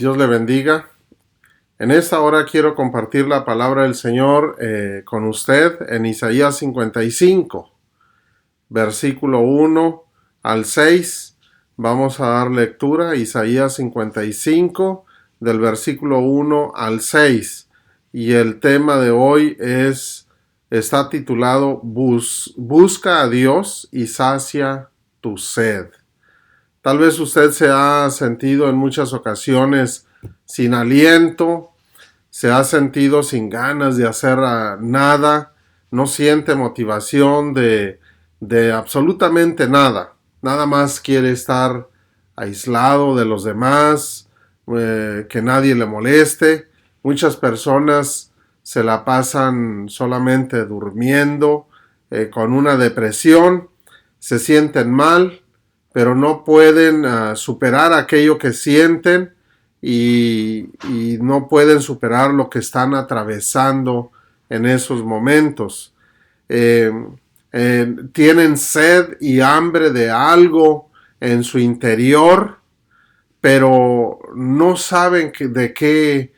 Dios le bendiga. En esta hora quiero compartir la palabra del Señor con usted en Isaías 55, versículo 1 al 6. Vamos a dar lectura a Isaías 55, del versículo 1 al 6. Y el tema de hoy está titulado Busca a Dios y sacia tu sed. Tal vez usted se ha sentido en muchas ocasiones sin aliento, se ha sentido sin ganas de hacer nada, no siente motivación de absolutamente nada. Nada más quiere estar aislado de los demás, que nadie le moleste. Muchas personas se la pasan solamente durmiendo, con una depresión, se sienten mal, pero no pueden superar aquello que sienten y no pueden superar lo que están atravesando en esos momentos. Tienen sed y hambre de algo en su interior, pero no saben de qué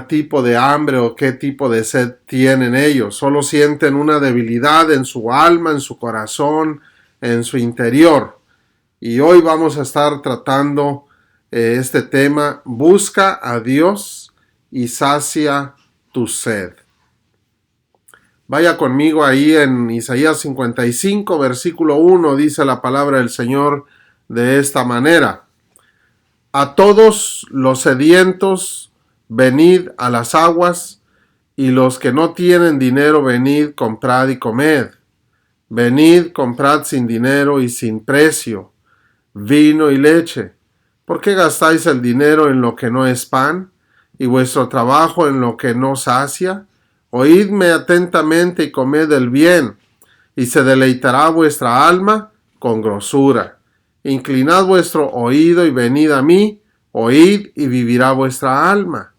tipo de hambre o qué tipo de sed tienen ellos. Solo sienten una debilidad en su alma, en su corazón, en su interior. Y hoy vamos a estar tratando este tema: busca a Dios y sacia tu sed. Vaya conmigo ahí en Isaías 55, versículo 1, dice la palabra del Señor de esta manera: A todos los sedientos, venid a las aguas, y los que no tienen dinero, venid, comprad y comed. Venid, comprad sin dinero y sin precio vino y leche. ¿Por qué gastáis el dinero en lo que no es pan, y vuestro trabajo en lo que no sacia? Oídme atentamente y comed el bien, y se deleitará vuestra alma con grosura. Inclinad vuestro oído y venid a mí, oíd y vivirá vuestra alma.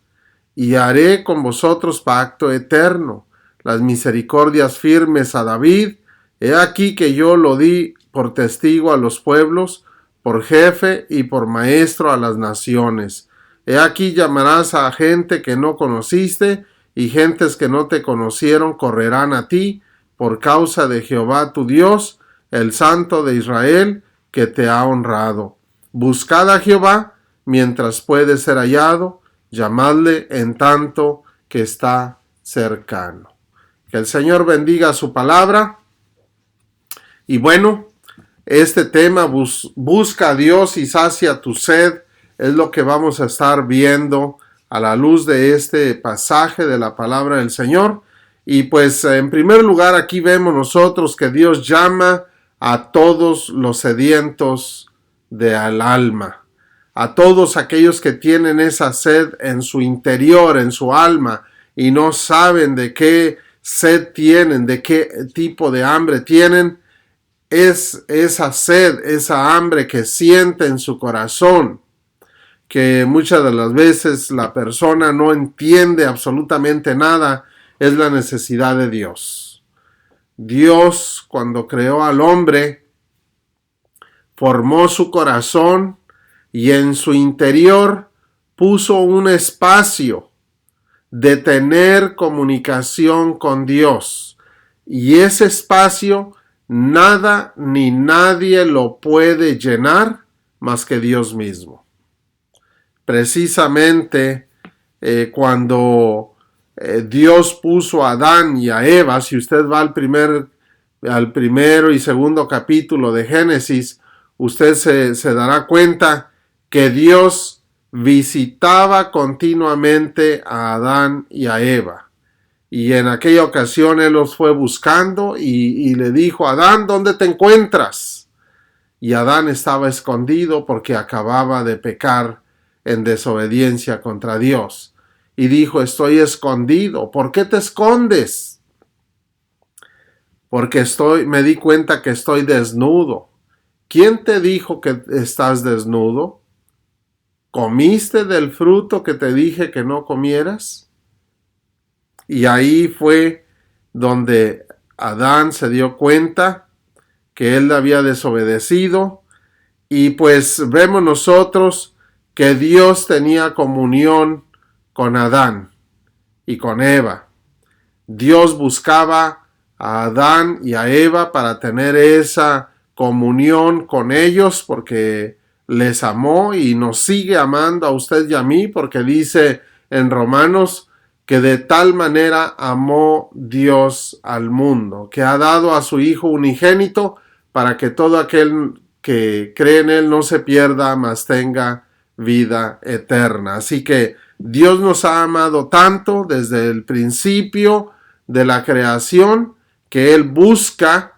Y haré con vosotros pacto eterno, las misericordias firmes a David. He aquí que yo lo di por testigo a los pueblos, por jefe y por maestro a las naciones. He aquí llamarás a gente que no conociste, y gentes que no te conocieron correrán a ti, por causa de Jehová tu Dios, el Santo de Israel, que te ha honrado. Buscad a Jehová mientras puede ser hallado, llamadle en tanto que está cercano. Que el Señor bendiga su palabra. Y bueno, este tema, busca a Dios y sacia tu sed, es lo que vamos a estar viendo a la luz de este pasaje de la palabra del Señor. Y pues en primer lugar aquí vemos nosotros que Dios llama a todos los sedientos del alma, a todos aquellos que tienen esa sed en su interior, en su alma, y no saben de qué sed tienen, de qué tipo de hambre tienen. Es esa sed, esa hambre que siente en su corazón, que muchas de las veces la persona no entiende absolutamente nada, es la necesidad de Dios. Dios, cuando creó al hombre, formó su corazón y en su interior puso un espacio de tener comunicación con Dios. Y ese espacio nada ni nadie lo puede llenar más que Dios mismo. Precisamente cuando Dios puso a Adán y a Eva, si usted va al primero y segundo capítulo de Génesis, usted se dará cuenta que Dios visitaba continuamente a Adán y a Eva. Y en aquella ocasión Él los fue buscando y le dijo: Adán, ¿dónde te encuentras? Y Adán estaba escondido porque acababa de pecar en desobediencia contra Dios. Y dijo: estoy escondido. ¿Por qué te escondes? Porque me di cuenta que estoy desnudo. ¿Quién te dijo que estás desnudo? ¿Comiste del fruto que te dije que no comieras? Y ahí fue donde Adán se dio cuenta que él había desobedecido. Y pues vemos nosotros que Dios tenía comunión con Adán y con Eva. Dios buscaba a Adán y a Eva para tener esa comunión con ellos porque les amó y nos sigue amando a usted y a mí, porque dice en Romanos que de tal manera amó Dios al mundo, que ha dado a su Hijo unigénito para que todo aquel que cree en Él no se pierda, mas tenga vida eterna. Así que Dios nos ha amado tanto desde el principio de la creación que Él busca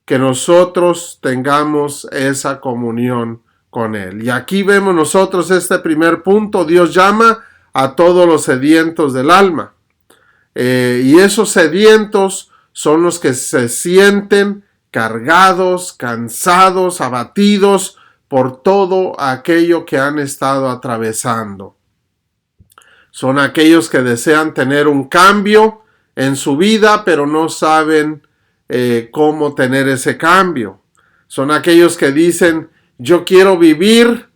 que nosotros tengamos esa comunión con Él. Y aquí vemos nosotros este primer punto. Dios llama a todos los sedientos del alma. Y esos sedientos son los que se sienten cargados, cansados, abatidos por todo aquello que han estado atravesando. Son aquellos que desean tener un cambio en su vida, pero no saben cómo tener ese cambio. Son aquellos que dicen, yo quiero vivir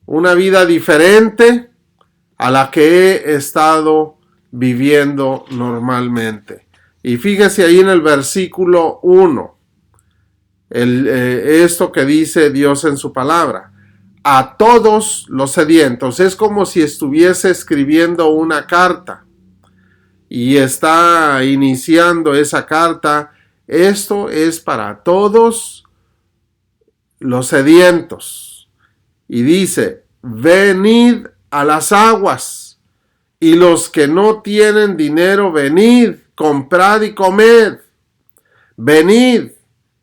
una vida diferente a la que he estado viviendo normalmente. Y fíjese ahí en el versículo 1, esto que dice Dios en su palabra. A todos los sedientos. Es como si estuviese escribiendo una carta y está iniciando esa carta. Esto es para todos los sedientos. Y dice, venid a las aguas, y los que no tienen dinero, venid, comprad y comed. Venid,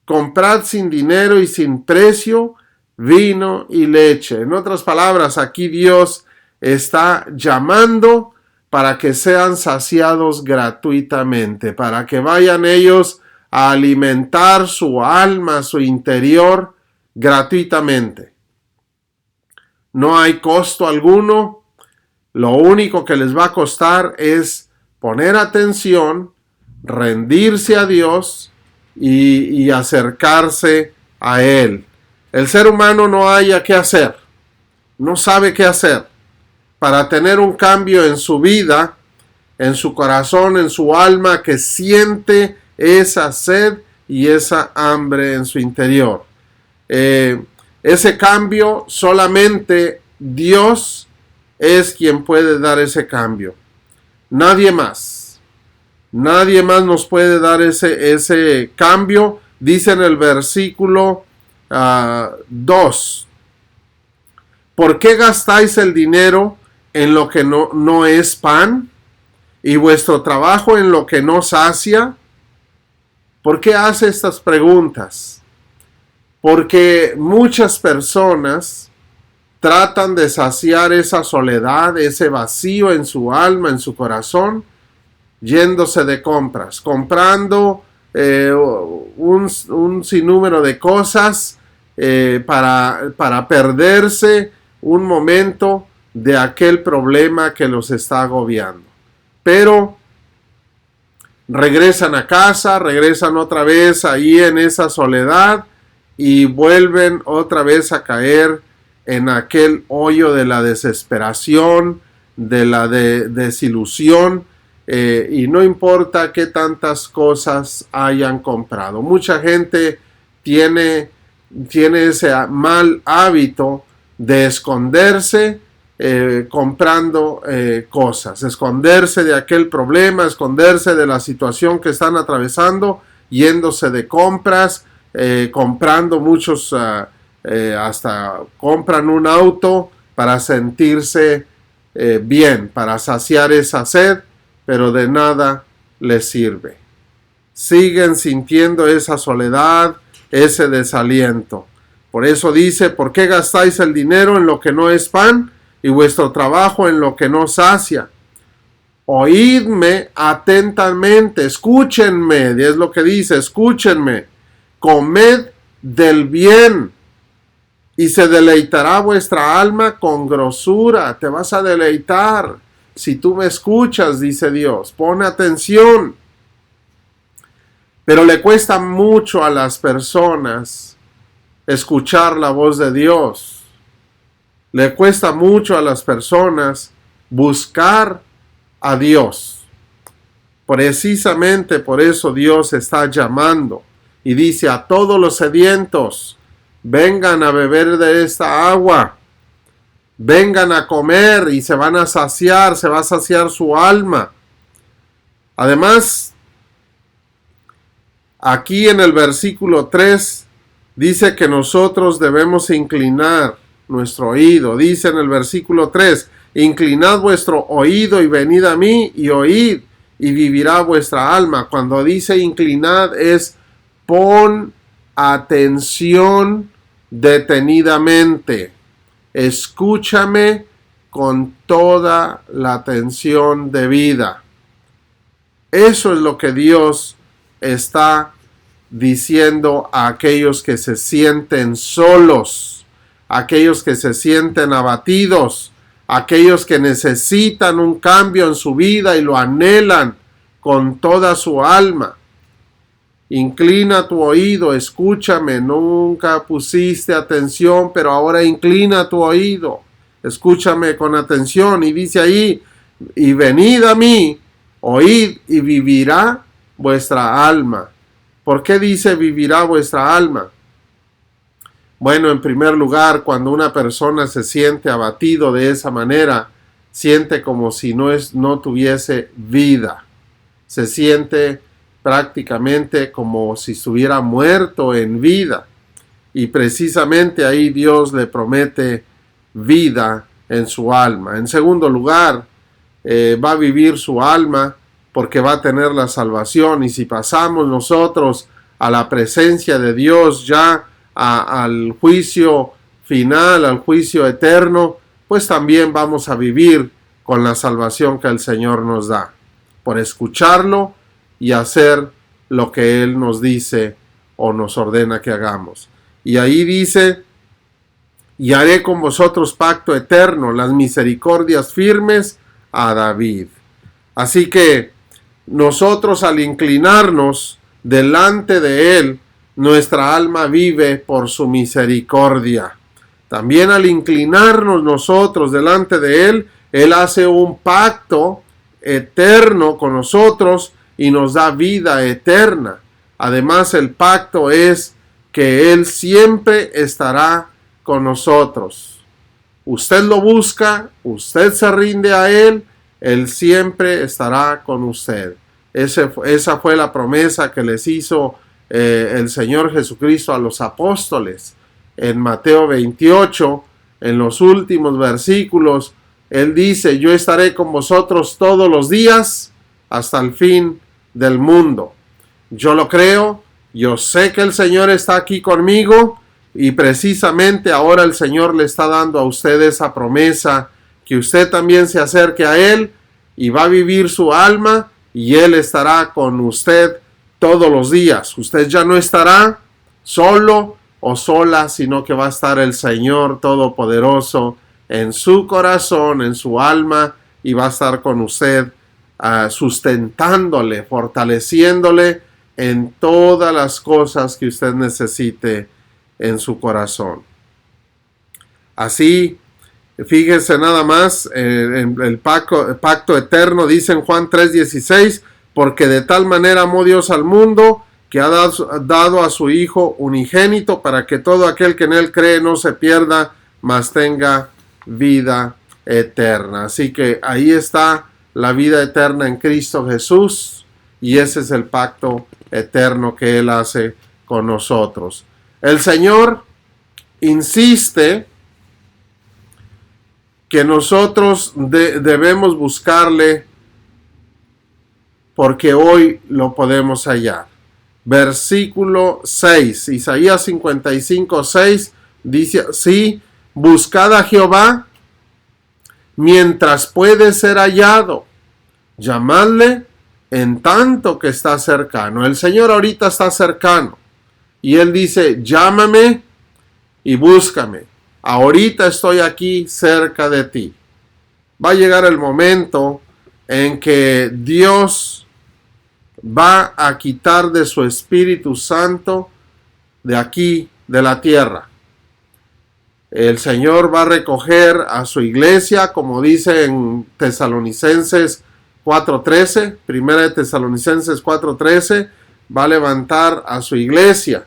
comprad sin dinero y sin precio vino y leche. En otras palabras, aquí Dios está llamando para que sean saciados gratuitamente, para que vayan ellos a alimentar su alma, su interior, gratuitamente. No hay costo alguno. Lo único que les va a costar es poner atención, rendirse a Dios y acercarse a Él. El ser humano no haya qué hacer, no sabe qué hacer para tener un cambio en su vida, en su corazón, en su alma, que siente esa sed y esa hambre en su interior. Ese cambio solamente Dios es quien puede dar ese cambio. Nadie más. Nadie más nos puede dar ese cambio. Dice en el versículo 2. ¿Por qué gastáis el dinero en lo que no es pan? ¿Y vuestro trabajo en lo que no sacia? ¿Por qué hace estas preguntas? Porque muchas personas tratan de saciar esa soledad, ese vacío en su alma, en su corazón, yéndose de compras, comprando un sinnúmero de cosas para perderse un momento de aquel problema que los está agobiando. Pero regresan a casa, regresan otra vez ahí en esa soledad y vuelven otra vez a caer en aquel hoyo de la desesperación, de la desilusión, y no importa qué tantas cosas hayan comprado. Mucha gente tiene ese mal hábito de esconderse comprando cosas, esconderse de aquel problema, esconderse de la situación que están atravesando, yéndose de compras, comprando muchos, hasta compran un auto para sentirse bien, para saciar esa sed, pero de nada les sirve. Siguen sintiendo esa soledad, ese desaliento. Por eso dice, ¿por qué gastáis el dinero en lo que no es pan y vuestro trabajo en lo que no sacia? Oídme atentamente, escúchenme, es lo que dice, escúchenme, comed del bien y se deleitará vuestra alma con grosura. Te vas a deleitar si tú me escuchas, dice Dios. Pon atención. Pero le cuesta mucho a las personas escuchar la voz de Dios. Le cuesta mucho a las personas buscar a Dios. Precisamente por eso Dios está llamando y dice a todos los sedientos, vengan a beber de esta agua, vengan a comer y se van a saciar, se va a saciar su alma. Además, aquí en el versículo 3 dice que nosotros debemos inclinar nuestro oído. Dice en el versículo 3, inclinad vuestro oído y venid a mí y oíd y vivirá vuestra alma. Cuando dice inclinad es pon atención detenidamente. Escúchame con toda la atención debida. Eso es lo que Dios está diciendo a aquellos que se sienten solos, aquellos que se sienten abatidos, aquellos que necesitan un cambio en su vida y lo anhelan con toda su alma. Inclina tu oído, escúchame, nunca pusiste atención, pero ahora inclina tu oído, escúchame con atención. Y dice ahí, y venid a mí, oíd y vivirá vuestra alma. ¿Por qué dice vivirá vuestra alma? Bueno, en primer lugar, cuando una persona se siente abatido de esa manera, siente como si no tuviese vida. Se siente prácticamente como si estuviera muerto en vida. Y precisamente ahí Dios le promete vida en su alma. En segundo lugar, va a vivir su alma porque va a tener la salvación. Y si pasamos nosotros a la presencia de Dios ya al juicio final, al juicio eterno, pues también vamos a vivir con la salvación que el Señor nos da, por escucharlo y hacer lo que Él nos dice o nos ordena que hagamos. Y ahí dice, y haré con vosotros pacto eterno, las misericordias firmes a David. Así que nosotros al inclinarnos delante de Él, nuestra alma vive por su misericordia. También al inclinarnos nosotros delante de Él, Él hace un pacto eterno con nosotros y nos da vida eterna. Además, el pacto es que Él siempre estará con nosotros. Usted lo busca, usted se rinde a Él, Él siempre estará con usted. Esa fue la promesa que les hizo el Señor Jesucristo a los apóstoles. En Mateo 28, en los últimos versículos, Él dice, yo estaré con vosotros todos los días hasta el fin del mundo. Yo lo creo, yo sé que el Señor está aquí conmigo y precisamente ahora el Señor le está dando a usted esa promesa, que usted también se acerque a Él y va a vivir su alma y Él estará con usted todos los días. Usted ya no estará solo o sola, sino que va a estar el Señor Todopoderoso en su corazón, en su alma, y va a estar con usted sustentándole, fortaleciéndole en todas las cosas que usted necesite en su corazón. Así, fíjese nada más, en el pacto eterno, dice en Juan 3:16, porque de tal manera amó Dios al mundo, que ha dado a su Hijo unigénito, para que todo aquel que en Él cree no se pierda, mas tenga vida eterna. Así que ahí está la vida eterna en Cristo Jesús, y ese es el pacto eterno que Él hace con nosotros. El Señor insiste que nosotros debemos buscarle porque hoy lo podemos hallar. Versículo 6, Isaías 55:6 dice así, buscad a Jehová mientras puede ser hallado, llamadle en tanto que está cercano. El Señor ahorita está cercano y Él dice, llámame y búscame. Ahorita estoy aquí cerca de ti. Va a llegar el momento en que Dios va a quitar de su Espíritu Santo de aquí, de la tierra. El Señor va a recoger a su iglesia, como dice en Tesalonicenses 4:13, primera de Tesalonicenses 4:13, va a levantar a su iglesia.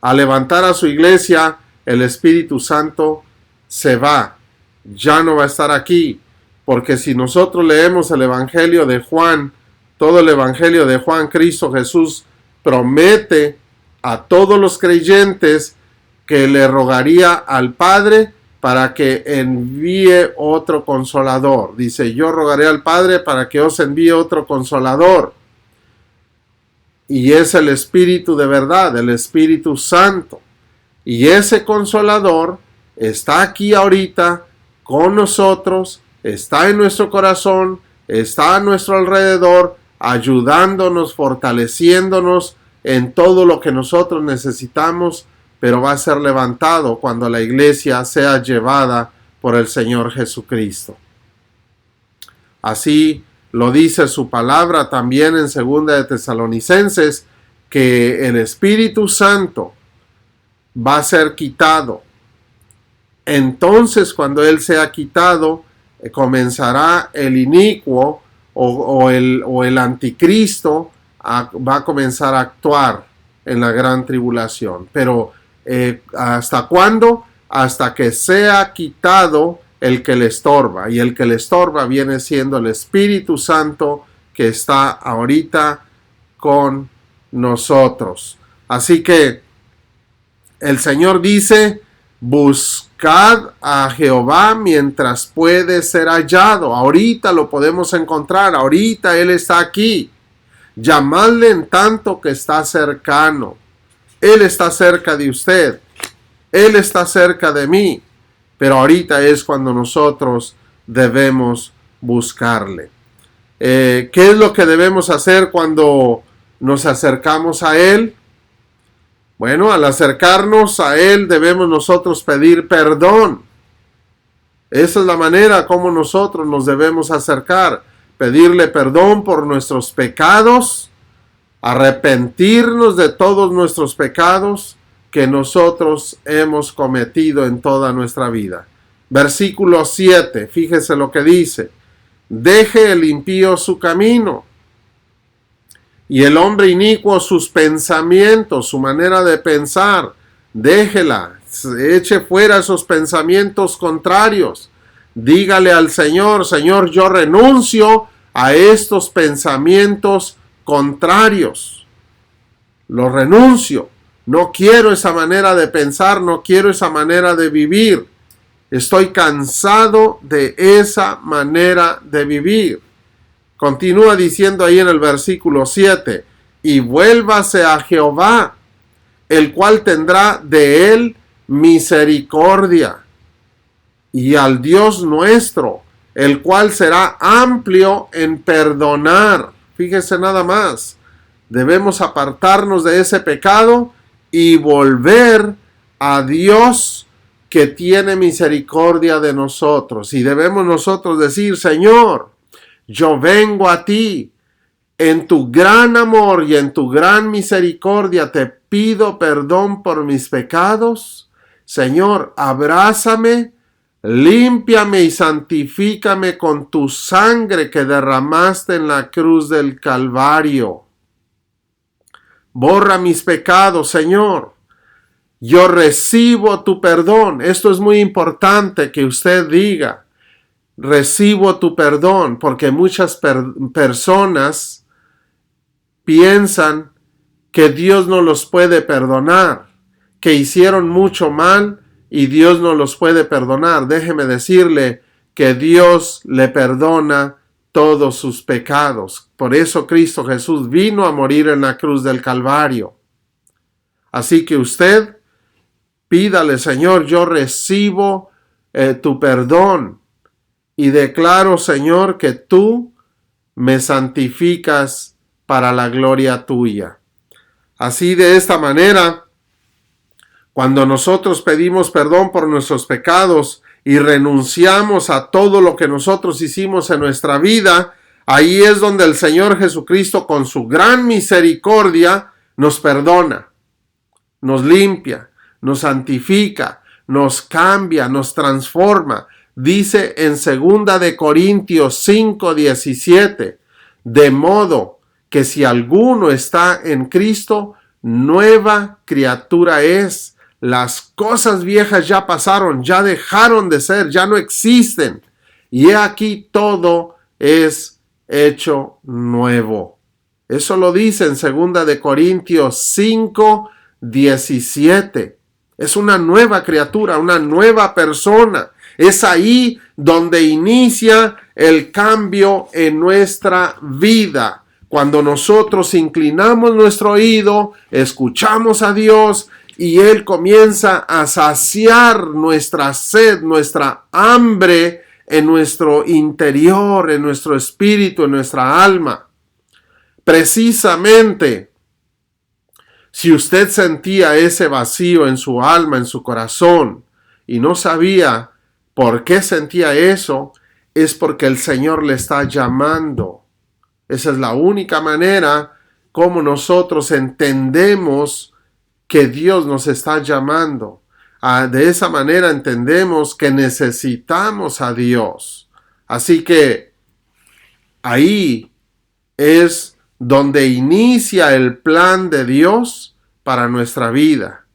Al levantar a su iglesia, el Espíritu Santo se va, ya no va a estar aquí, porque si nosotros leemos el Evangelio de Juan, todo el Evangelio de Juan, Cristo Jesús promete a todos los creyentes que le rogaría al Padre para que envíe otro consolador. Dice, yo rogaré al Padre para que os envíe otro consolador. Y es el Espíritu de verdad, el Espíritu Santo. Y ese consolador está aquí ahorita con nosotros, está en nuestro corazón, está a nuestro alrededor, ayudándonos, fortaleciéndonos en todo lo que nosotros necesitamos, pero va a ser levantado cuando la iglesia sea llevada por el Señor Jesucristo. Así lo dice su palabra también en 2 de Tesalonicenses, que el Espíritu Santo va a ser quitado. Entonces, cuando Él sea quitado, comenzará el inicuo o el anticristo va a comenzar a actuar en la gran tribulación. Pero ¿hasta cuándo? Hasta que sea quitado el que le estorba. Y el que le estorba viene siendo el Espíritu Santo que está ahorita con nosotros. Así que el Señor dice, buscad a Jehová mientras puede ser hallado. Ahorita lo podemos encontrar, ahorita Él está aquí. Llamadle en tanto que está cercano. Él está cerca de usted. Él está cerca de mí. Pero ahorita es cuando nosotros debemos buscarle. ¿Qué es lo que debemos hacer cuando nos acercamos a Él? Bueno, al acercarnos a Él debemos nosotros pedir perdón. Esa es la manera como nosotros nos debemos acercar. Pedirle perdón por nuestros pecados, arrepentirnos de todos nuestros pecados que nosotros hemos cometido en toda nuestra vida. Versículo 7, fíjese lo que dice. Deje el impío su camino y el hombre inicuo sus pensamientos, su manera de pensar. Déjela, eche fuera esos pensamientos contrarios. Dígale al Señor, Señor, yo renuncio a estos pensamientos contrarios. Los renuncio. No quiero esa manera de pensar, no quiero esa manera de vivir. Estoy cansado de esa manera de vivir. Continúa diciendo ahí en el versículo 7, y vuélvase a Jehová, el cual tendrá de él misericordia, y al Dios nuestro, el cual será amplio en perdonar. Fíjese nada más, debemos apartarnos de ese pecado y volver a Dios que tiene misericordia de nosotros. Y debemos nosotros decir, Señor, yo vengo a ti, en tu gran amor y en tu gran misericordia te pido perdón por mis pecados. Señor, abrázame, límpiame y santifícame con tu sangre que derramaste en la cruz del Calvario. Borra mis pecados, Señor. Yo recibo tu perdón. Esto es muy importante que usted diga. Recibo tu perdón, porque muchas personas piensan que Dios no los puede perdonar, que hicieron mucho mal y Dios no los puede perdonar. Déjeme decirle que Dios le perdona todos sus pecados. Por eso Cristo Jesús vino a morir en la cruz del Calvario. Así que usted pídale, Señor, yo recibo tu perdón y declaro, Señor, que tú me santificas para la gloria tuya. Así, de esta manera, cuando nosotros pedimos perdón por nuestros pecados y renunciamos a todo lo que nosotros hicimos en nuestra vida, ahí es donde el Señor Jesucristo, con su gran misericordia, nos perdona, nos limpia, nos santifica, nos cambia, nos transforma. Dice en 2 de Corintios 5:17, de modo que si alguno está en Cristo, nueva criatura es. Las cosas viejas ya pasaron, ya dejaron de ser, ya no existen. Y he aquí todo es hecho nuevo. Eso lo dice en 2 de Corintios 5:17. Es una nueva criatura, una nueva persona. Es ahí donde inicia el cambio en nuestra vida. Cuando nosotros inclinamos nuestro oído, escuchamos a Dios y Él comienza a saciar nuestra sed, nuestra hambre en nuestro interior, en nuestro espíritu, en nuestra alma. Precisamente, si usted sentía ese vacío en su alma, en su corazón, y no sabía por qué sentía eso, es porque el Señor le está llamando. Esa es la única manera como nosotros entendemos que Dios nos está llamando. De esa manera entendemos que necesitamos a Dios. Así que ahí es donde inicia el plan de Dios para nuestra vida.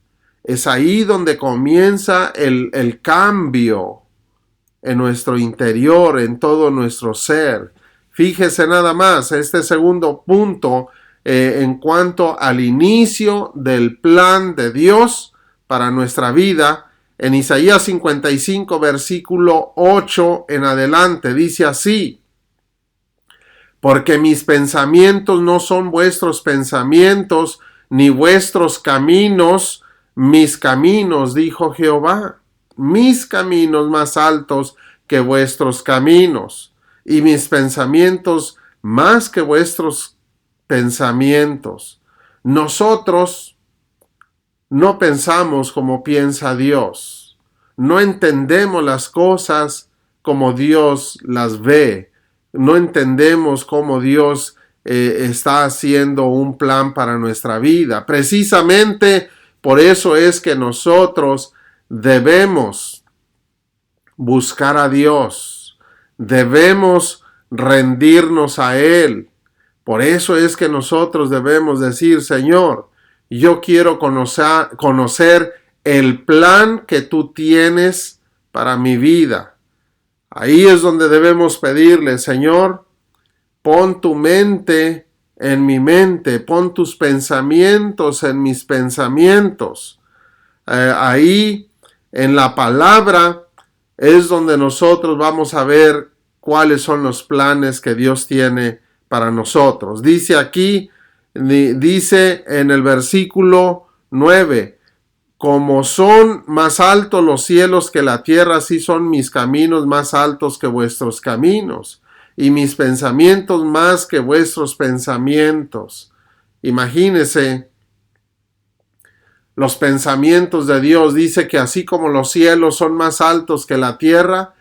Es ahí donde comienza el cambio en nuestro interior, en todo nuestro ser. Fíjese nada más, este segundo punto en cuanto al inicio del plan de Dios para nuestra vida, en Isaías 55, versículo 8 en adelante, dice así: porque mis pensamientos no son vuestros pensamientos, ni vuestros caminos mis caminos, dijo Jehová. Mis caminos más altos que vuestros caminos, y mis pensamientos más que vuestros pensamientos. Nosotros no pensamos como piensa Dios. No entendemos las cosas como Dios las ve. No entendemos cómo Dios está haciendo un plan para nuestra vida. Precisamente por eso es que nosotros debemos buscar a Dios. Debemos rendirnos a Él. Por eso es que nosotros debemos decir: Señor, yo quiero conocer el plan que tú tienes para mi vida. Ahí es donde debemos pedirle: Señor, pon tu mente en mi mente, pon tus pensamientos en mis pensamientos. Ahí en la palabra es donde nosotros vamos a ver cuáles son los planes que Dios tiene para nosotros. Dice aquí, dice en el versículo 9, como son más altos los cielos que la tierra, así son mis caminos más altos que vuestros caminos, y mis pensamientos más que vuestros pensamientos. Imagínese los pensamientos de Dios. Dice que así como los cielos son más altos que la tierra,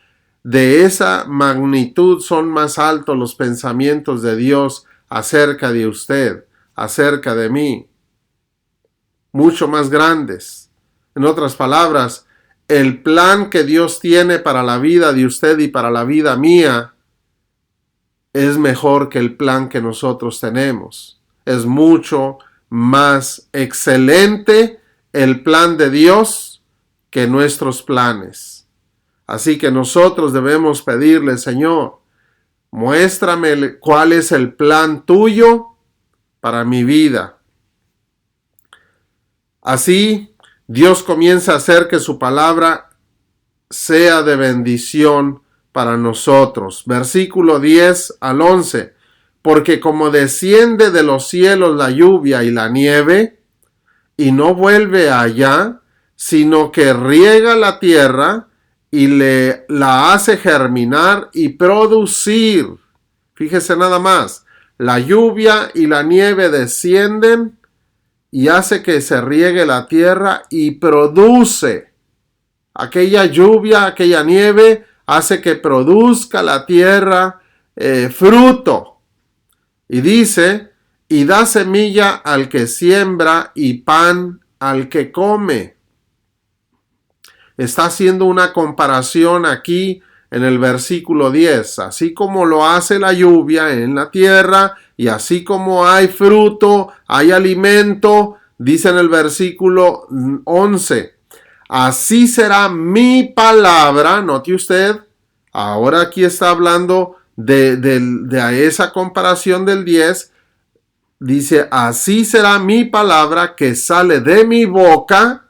de esa magnitud son más altos los pensamientos de Dios acerca de usted, acerca de mí. Mucho más grandes. En otras palabras, el plan que Dios tiene para la vida de usted y para la vida mía es mejor que el plan que nosotros tenemos. Es mucho más excelente el plan de Dios que nuestros planes. Así que nosotros debemos pedirle: Señor, muéstrame cuál es el plan tuyo para mi vida. Así, Dios comienza a hacer que su palabra sea de bendición para nosotros. Versículo 10 al 11. Porque como desciende de los cielos la lluvia y la nieve, y no vuelve allá, sino que riega la tierra y la hace germinar y producir. Fíjese nada más, la lluvia y la nieve descienden y hace que se riegue la tierra y produce. Aquella lluvia, aquella nieve hace que produzca la tierra fruto. Y dice: y da semilla al que siembra y pan al que come. Está haciendo una comparación aquí en el versículo 10. Así como lo hace la lluvia en la tierra y así como hay fruto, hay alimento, dice en el versículo 11. Así será mi palabra, note usted, ahora aquí está hablando de esa comparación del 10, dice, así será mi palabra que sale de mi boca,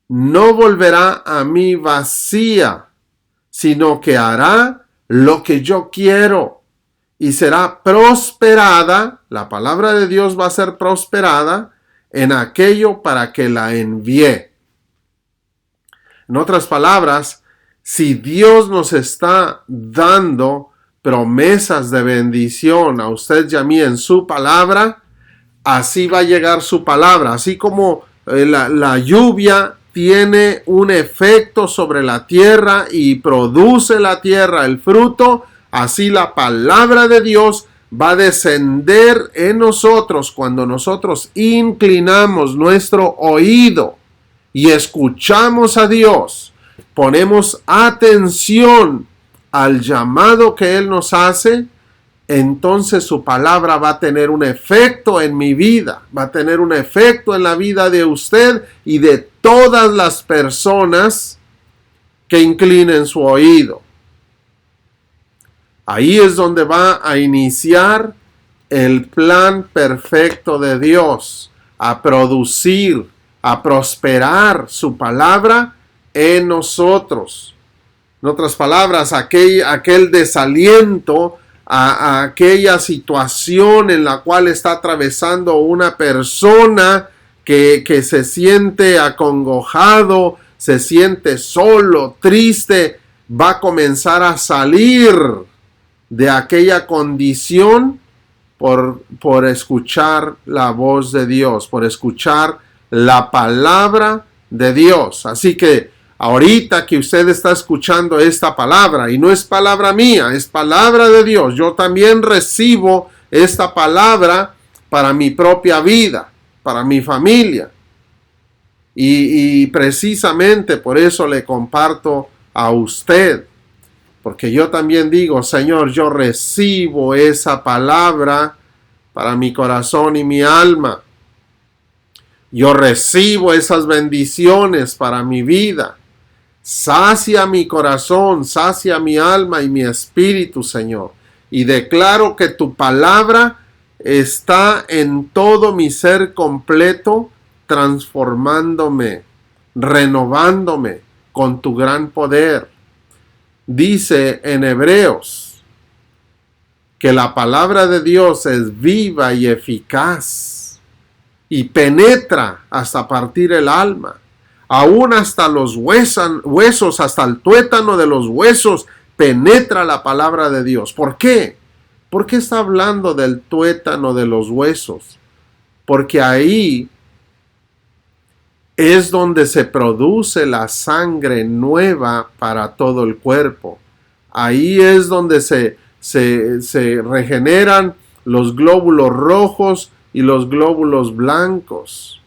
no volverá a mí vacía, sino que hará lo que yo quiero y será prosperada, la palabra de Dios va a ser prosperada en aquello para que la envié. En otras palabras, si Dios nos está dando promesas de bendición a usted y a mí en su palabra, así va a llegar su palabra. Así como la lluvia tiene un efecto sobre la tierra y produce la tierra el fruto, así la palabra de Dios va a descender en nosotros cuando nosotros inclinamos nuestro oído y escuchamos a Dios, ponemos atención al llamado que Él nos hace, entonces su palabra va a tener un efecto en mi vida, va a tener un efecto en la vida de usted y de todas las personas que inclinen su oído. Ahí es donde va a iniciar el plan perfecto de Dios, a producir, a prosperar su palabra en nosotros. En otras palabras, aquel desaliento, a aquella situación en la cual está atravesando una persona que se siente acongojado, se siente solo, triste, va a comenzar a salir de aquella condición por escuchar la voz de Dios, por escuchar la palabra de Dios. Así que ahorita que usted está escuchando esta palabra, y no es palabra mía, es palabra de Dios, yo también recibo esta palabra para mi propia vida, para mi familia. Y precisamente por eso le comparto a usted, porque yo también digo, Señor, yo recibo esa palabra para mi corazón y mi alma. Yo recibo esas bendiciones para mi vida. Sacia mi corazón, sacia mi alma y mi espíritu, Señor. Y declaro que tu palabra está en todo mi ser completo, transformándome, renovándome con tu gran poder. Dice en Hebreos que la palabra de Dios es viva y eficaz y penetra hasta partir el alma, aún hasta los huesos, hasta el tuétano de los huesos, penetra la palabra de Dios. ¿Por qué? ¿Por qué está hablando del tuétano de los huesos? Porque ahí es donde se produce la sangre nueva para todo el cuerpo. Ahí es donde se regeneran los glóbulos rojos y los glóbulos blancos.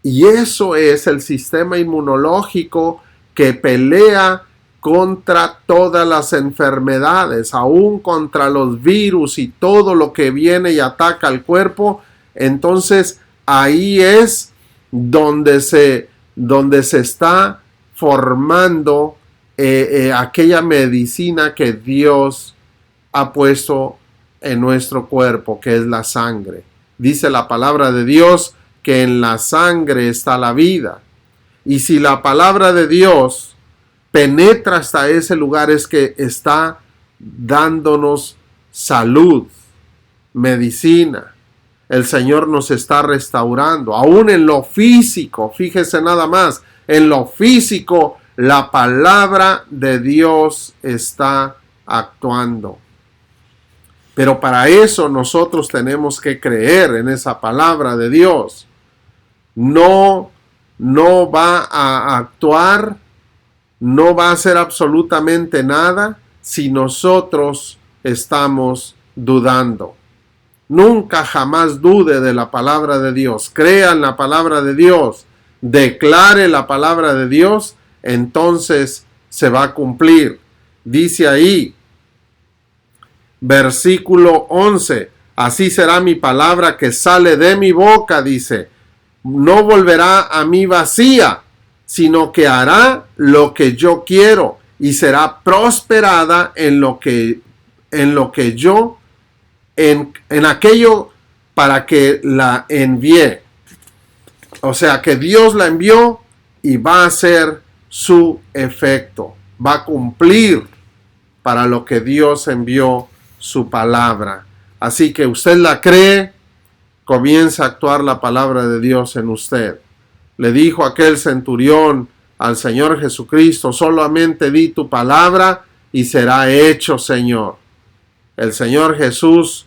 Y eso es el sistema inmunológico que pelea contra todas las enfermedades, aún contra los virus y todo lo que viene y ataca al cuerpo. Entonces ahí es donde se está formando aquella medicina que Dios ha puesto en nuestro cuerpo, que es la sangre. Dice la palabra de Dios que en la sangre está la vida. Y si la palabra de Dios penetra hasta ese lugar, es que está dándonos salud, medicina. El Señor nos está restaurando, aún en lo físico. Fíjese nada más, en lo físico la palabra de Dios está actuando. Pero para eso nosotros tenemos que creer en esa palabra de Dios. No va a actuar, no va a hacer absolutamente nada si nosotros estamos dudando. Nunca jamás dude de la palabra de Dios. Crea en la palabra de Dios declare la palabra de Dios, entonces se va a cumplir. Dice ahí, versículo 11, así será mi palabra que sale de mi boca, dice, no volverá a mí vacía, sino que hará lo que yo quiero y será prosperada en aquello para que la envié. O sea que Dios la envió y va a hacer su efecto. Va a cumplir para lo que Dios envió su palabra. Así que usted la cree, comienza a actuar la palabra de Dios en usted. Le dijo aquel centurión al Señor Jesucristo, solamente di tu palabra y será hecho, Señor. El Señor Jesús,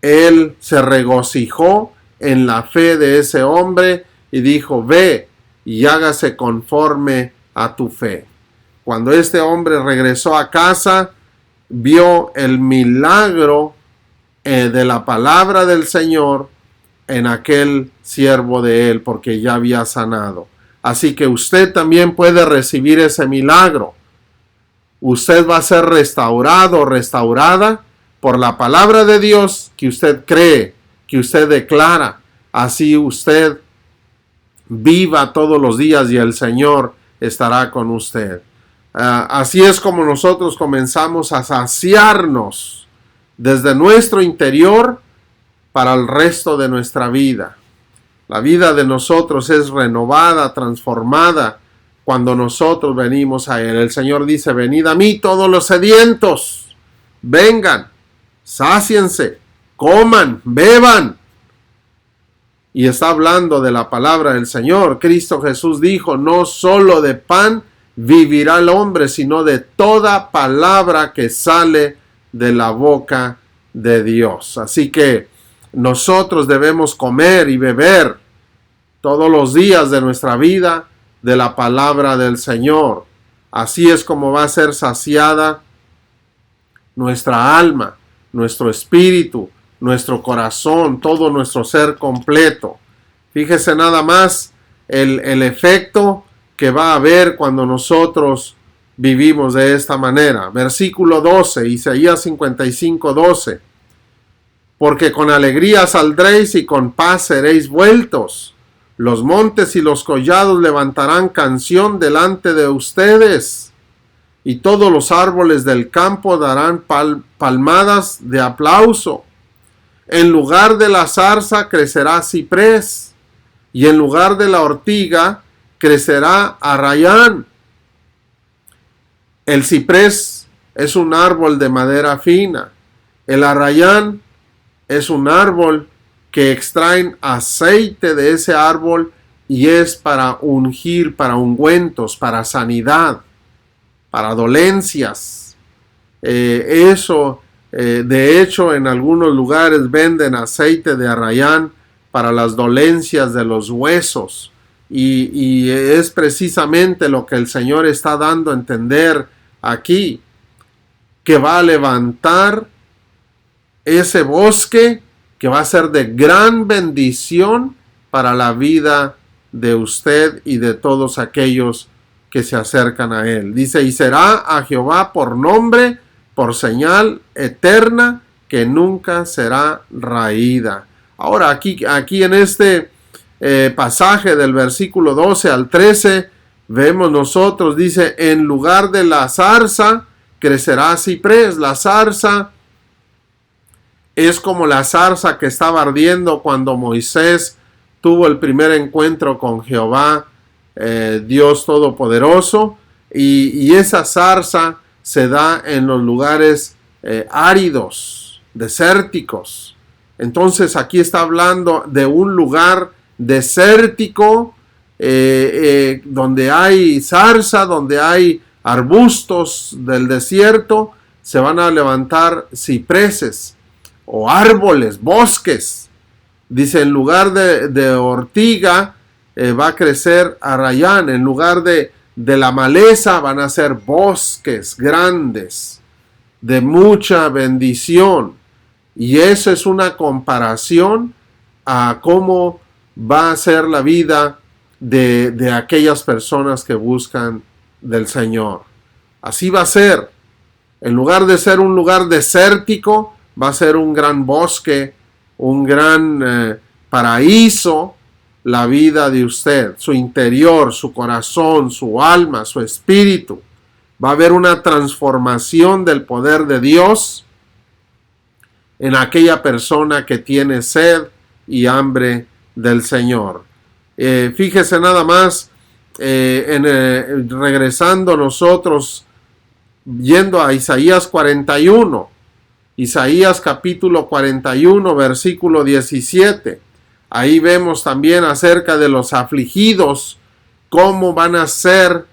Él se regocijó en la fe de ese hombre y dijo, ve y hágase conforme a tu fe. Cuando este hombre regresó a casa, vio el milagro de la palabra del Señor en aquel siervo de él, porque ya había sanado. Así que usted también puede recibir ese milagro. Usted va a ser restaurado o restaurada por la palabra de Dios que usted cree, que usted declara. Así usted viva todos los días y el Señor estará con usted. Así es como nosotros comenzamos a saciarnos desde nuestro interior para el resto de nuestra vida. La vida de nosotros es renovada, transformada cuando nosotros venimos a Él. El Señor dice, venid a mí todos los sedientos, vengan, sáciense, coman, beban. Y está hablando de la palabra del Señor. Cristo Jesús dijo, no solo de pan vivirá el hombre, sino de toda palabra que sale de la boca de Dios. Así que nosotros debemos comer y beber todos los días de nuestra vida de la palabra del Señor. Así es como va a ser saciada nuestra alma, nuestro espíritu, nuestro corazón, todo nuestro ser completo. Fíjese nada más el efecto que va a haber cuando nosotros vivimos de esta manera. Versículo 12, Isaías 55:12. Porque con alegría saldréis y con paz seréis vueltos. Los montes y los collados levantarán canción delante de ustedes, y todos los árboles del campo darán palmadas de aplauso. En lugar de la zarza crecerá ciprés, y en lugar de la ortiga crecerá arrayán. El ciprés es un árbol de madera fina. El arrayán es un árbol que extraen aceite de ese árbol y es para ungir, para ungüentos, para sanidad, para dolencias. De hecho, en algunos lugares venden aceite de arrayán para las dolencias de los huesos. Y es precisamente lo que el Señor está dando a entender aquí, que va a levantar ese bosque que va a ser de gran bendición para la vida de usted y de todos aquellos que se acercan a Él. Dice, y será a Jehová por nombre, por señal eterna, que nunca será raída. Ahora, aquí en este pasaje del versículo 12 al 13, vemos nosotros, dice, en lugar de la zarza, crecerá ciprés. La zarza es como la zarza que estaba ardiendo cuando Moisés tuvo el primer encuentro con Jehová, Dios Todopoderoso, y esa zarza se da en los lugares áridos, desérticos. Entonces aquí está hablando de un lugar desértico, donde hay zarza, donde hay arbustos del desierto, se van a levantar cipreses o árboles, bosques. Dice, en lugar de ortiga va a crecer arrayán, en lugar de la maleza van a ser bosques grandes de mucha bendición. Y eso es una comparación a cómo va a ser la vida de aquellas personas que buscan del Señor. Así va a ser. En lugar de ser un lugar desértico, va a ser un gran bosque, un gran paraíso, la vida de usted, su interior, su corazón, su alma, su espíritu. Va a haber una transformación del poder de Dios en aquella persona que tiene sed y hambre del Señor. Fíjese nada más, regresando nosotros, yendo a Isaías 41, Isaías capítulo 41, versículo 17. Ahí vemos también acerca de los afligidos, cómo van a ser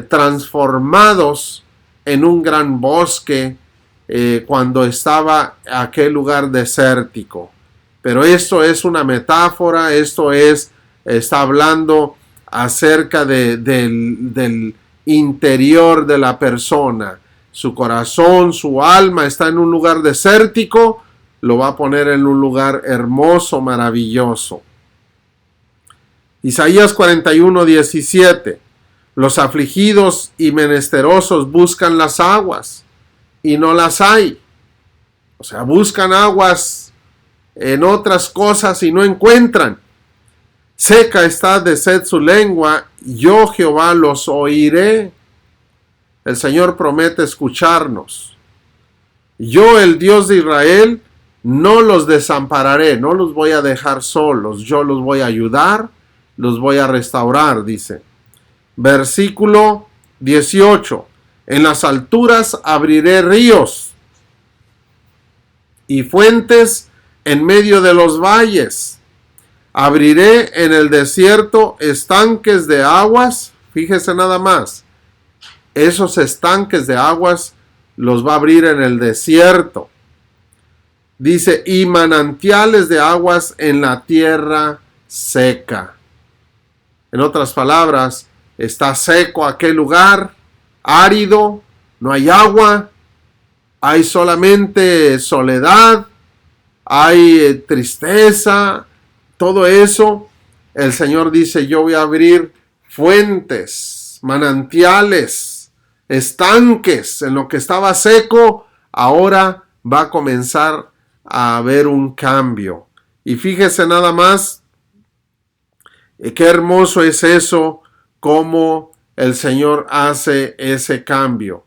transformados en un gran bosque cuando estaba aquel lugar desértico. Pero esto es una metáfora, está hablando acerca del interior de la persona. Su corazón, su alma está en un lugar desértico, lo va a poner en un lugar hermoso, maravilloso. Isaías 41, 17. Los afligidos y menesterosos buscan las aguas y no las hay. O sea, buscan aguas en otras cosas y no encuentran. Seca está de sed su lengua, yo Jehová los oiré. El Señor promete escucharnos. Yo, el Dios de Israel, no los desampararé, no los voy a dejar solos, yo los voy a ayudar, los voy a restaurar, dice. Versículo 18. En las alturas abriré ríos y fuentes en medio de los valles. Abriré en el desierto estanques de aguas. Fíjese nada más. Esos estanques de aguas los va a abrir en el desierto. Dice, y manantiales de aguas en la tierra seca. En otras palabras, está seco aquel lugar, árido, no hay agua, hay solamente soledad, hay tristeza, todo eso. El Señor dice, yo voy a abrir fuentes, manantiales, estanques. En lo que estaba seco, ahora va a comenzar a haber un cambio. Y fíjese nada más, qué hermoso es eso, cómo el Señor hace ese cambio.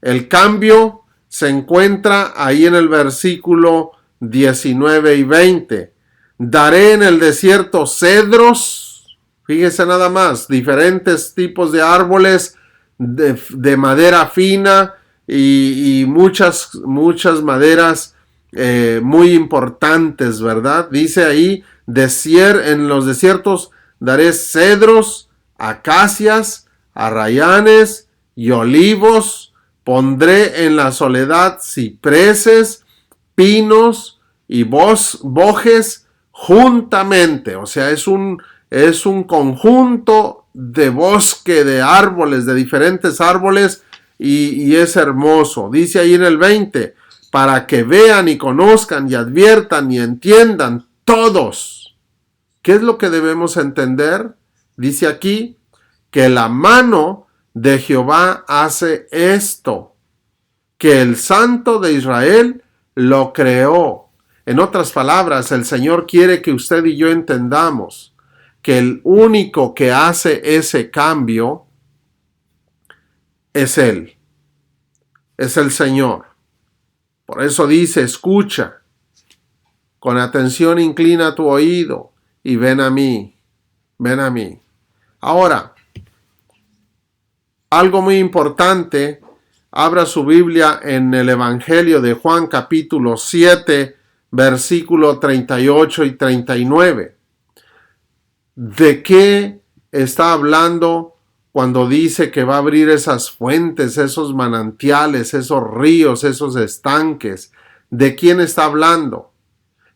El cambio se encuentra ahí en el versículo 19 y 20. Daré en el desierto cedros, fíjese nada más, diferentes tipos de árboles de madera fina y muchas maderas muy importantes, ¿verdad? Dice ahí, en los desiertos daré cedros, acacias, arrayanes y olivos. Pondré en la soledad cipreses, pinos y bojes juntamente. O sea, es un conjunto de bosque de árboles, de diferentes árboles, y es hermoso. Dice ahí en el 20, para que vean y conozcan y adviertan y entiendan todos. ¿Qué es lo que debemos entender? Dice aquí que la mano de Jehová hace esto, que el Santo de Israel lo creó. En otras palabras, el Señor quiere que usted y yo entendamos que el único que hace ese cambio es Él, es el Señor. Por eso dice, escucha, con atención inclina tu oído y ven a mí, ven a mí. Ahora, algo muy importante, abra su Biblia en el Evangelio de Juan capítulo 7, versículo 38 y 39. ¿De qué está hablando cuando dice que va a abrir esas fuentes, esos manantiales, esos ríos, esos estanques? ¿De quién está hablando?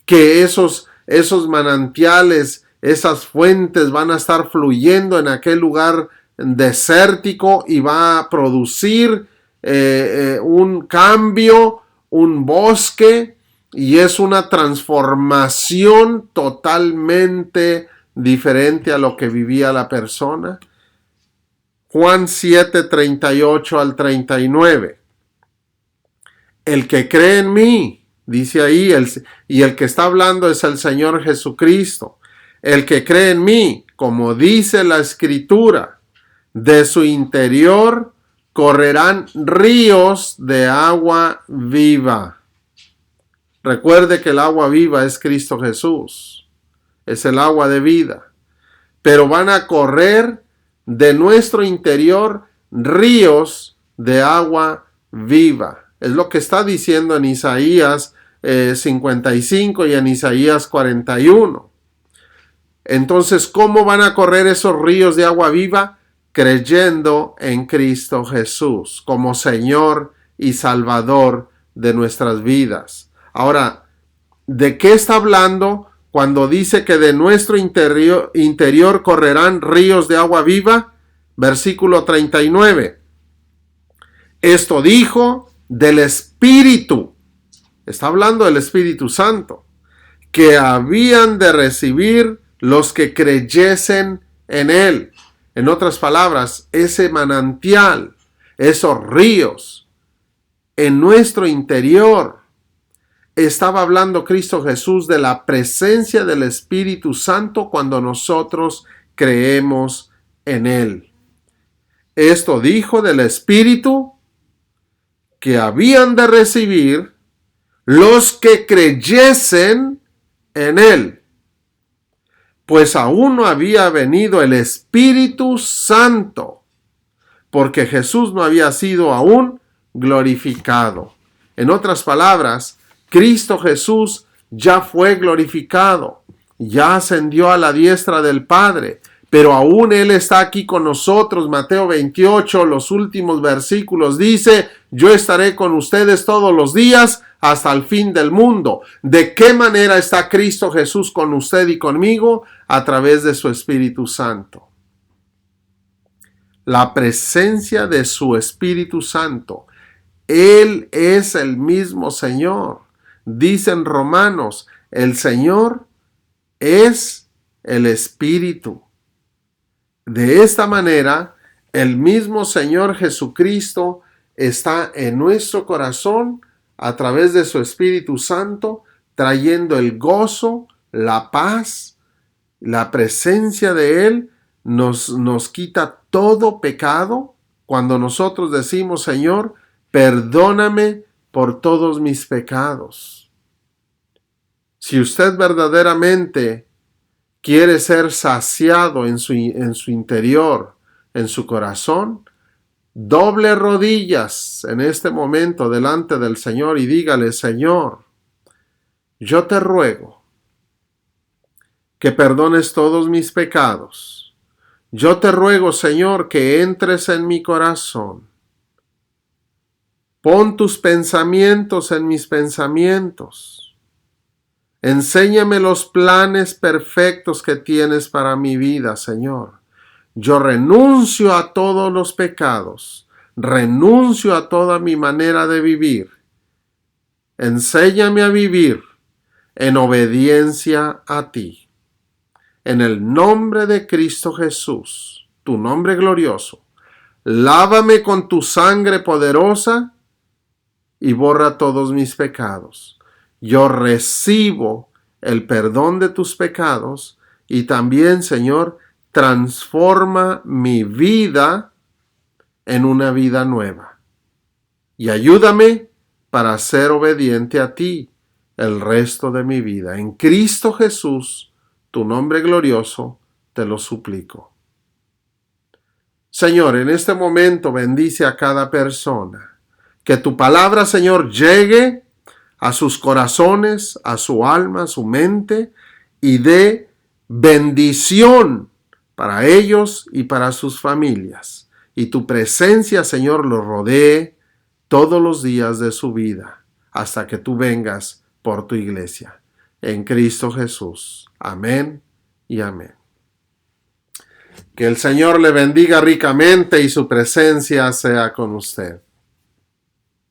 Que esos manantiales, esas fuentes van a estar fluyendo en aquel lugar desértico y va a producir un cambio, un bosque, y es una transformación totalmente diferente a lo que vivía la persona. Juan 7, 38 al 39. El que cree en mí, dice ahí, y el que está hablando es el Señor Jesucristo. El que cree en mí, como dice la Escritura, de su interior correrán ríos de agua viva. Recuerde que el agua viva es Cristo Jesús. Es el agua de vida. Pero van a correr de nuestro interior ríos de agua viva. Es lo que está diciendo en Isaías 55 y en Isaías 41. Entonces, ¿cómo van a correr esos ríos de agua viva? Creyendo en Cristo Jesús como Señor y Salvador de nuestras vidas. Ahora, ¿de qué está hablando cuando dice que de nuestro interior correrán ríos de agua viva? Versículo 39. Esto dijo del Espíritu. Está hablando del Espíritu Santo, que habían de recibir los que creyesen en Él. En otras palabras, ese manantial, esos ríos, en nuestro interior. Estaba hablando Cristo Jesús de la presencia del Espíritu Santo cuando nosotros creemos en Él. Esto dijo del Espíritu que habían de recibir los que creyesen en Él, pues aún no había venido el Espíritu Santo, porque Jesús no había sido aún glorificado. En otras palabras, Cristo Jesús ya fue glorificado, ya ascendió a la diestra del Padre, pero aún Él está aquí con nosotros. Mateo 28, los últimos versículos dice: yo estaré con ustedes todos los días hasta el fin del mundo. ¿De qué manera está Cristo Jesús con usted y conmigo? A través de su Espíritu Santo. La presencia de su Espíritu Santo. Él es el mismo Señor. Dicen Romanos, el Señor es el Espíritu. De esta manera, el mismo Señor Jesucristo está en nuestro corazón a través de su Espíritu Santo, trayendo el gozo, la paz, la presencia de Él. Nos quita todo pecado cuando nosotros decimos: Señor, perdóname por todos mis pecados. Si usted verdaderamente quiere ser saciado en su interior, en su corazón, doble rodillas en este momento delante del Señor y dígale: Señor, yo te ruego que perdones todos mis pecados. Yo te ruego, Señor, que entres en mi corazón. Pon tus pensamientos en mis pensamientos. Enséñame los planes perfectos que tienes para mi vida, Señor. Yo renuncio a todos los pecados. Renuncio a toda mi manera de vivir. Enséñame a vivir en obediencia a ti. En el nombre de Cristo Jesús, tu nombre glorioso, lávame con tu sangre poderosa y borra todos mis pecados. Yo recibo el perdón de tus pecados y también, Señor, transforma mi vida en una vida nueva. Y ayúdame para ser obediente a ti el resto de mi vida. En Cristo Jesús, tu nombre glorioso, te lo suplico. Señor, en este momento bendice a cada persona. Que tu palabra, Señor, llegue a sus corazones, a su alma, a su mente, y dé bendición para ellos y para sus familias. Y tu presencia, Señor, los rodee todos los días de su vida, hasta que tú vengas por tu iglesia. En Cristo Jesús. Amén y amén. Que el Señor le bendiga ricamente y su presencia sea con usted.